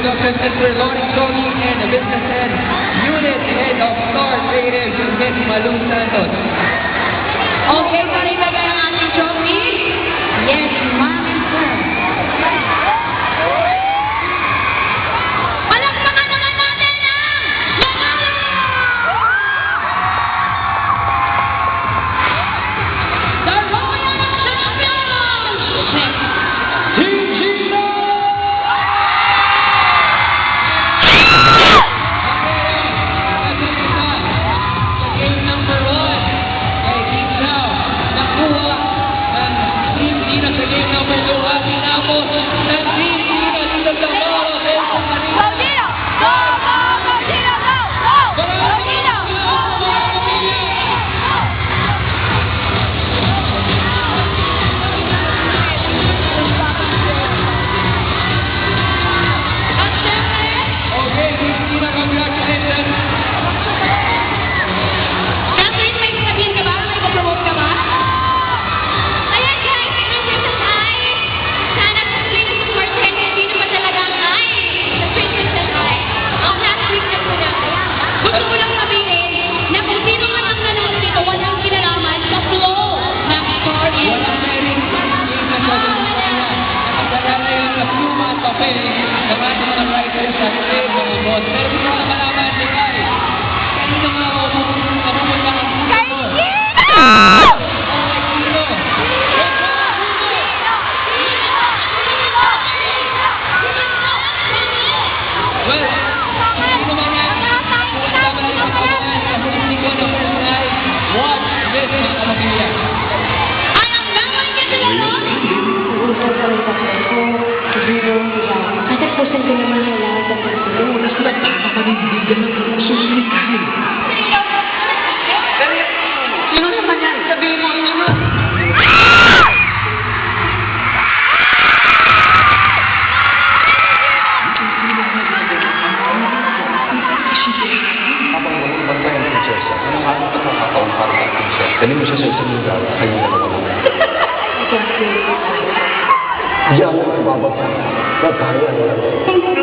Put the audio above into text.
Productions, Mr. Loring Tony, and the Business Head, Unit Head of Star Creative, Ms. Malu Santos. Okay, palibagay ang ating trophy. Yes, ma'am and sir. Palakpakan naman natin ang nanalo! The Royal Champions! Team Gino! Game number 1. Kay Team Chow. Nakuha ng Team Gino sa game number 2. At tinapos ng Team Gino dito sa Moro del Paris. Go Gino! Go! Go! Go Gino! Go! Go! Go Gino! At syempre, Okay, Team Gino, congratulations! Catherine, may sabihin ka ba? May promote ka ba? Ayan guys, ang Princess Ai. Sana tuloy na support kayo. Hindi naman talaga ang Ai. Sa Princess Ai. Ang last week na po na. Gusto ko lang sabihin na kung sino man ang nanonood dito, walang kinalaman sa flow ng story. Walang meron sa nakasala ngayon sa pluma at papel ng ating mga writers at mga boss. Pero hindi ko nakalaman si Kai. Kanino nga ako mapupunta ang Kay puso mo? Gino! Kay Gino! Well, sino man yan? Punta ba rin ang kabangan sa huling linggo ng first night? Watch this, mga kapamilya. Anong naman ka sila, no? Tatapusin ko naman yung lahat ng pagkakas. Oras na nakakapanindigan ng susunikay. Sino naman yan? Sabihin mo ang ano? Habang wala tayo ng prinsesa, anong hanap at makakaon para sa prinsesa? Dali mo siya sa isang lugar, kayo na naman. Diyan ang ibababa. Nagkaya na lang.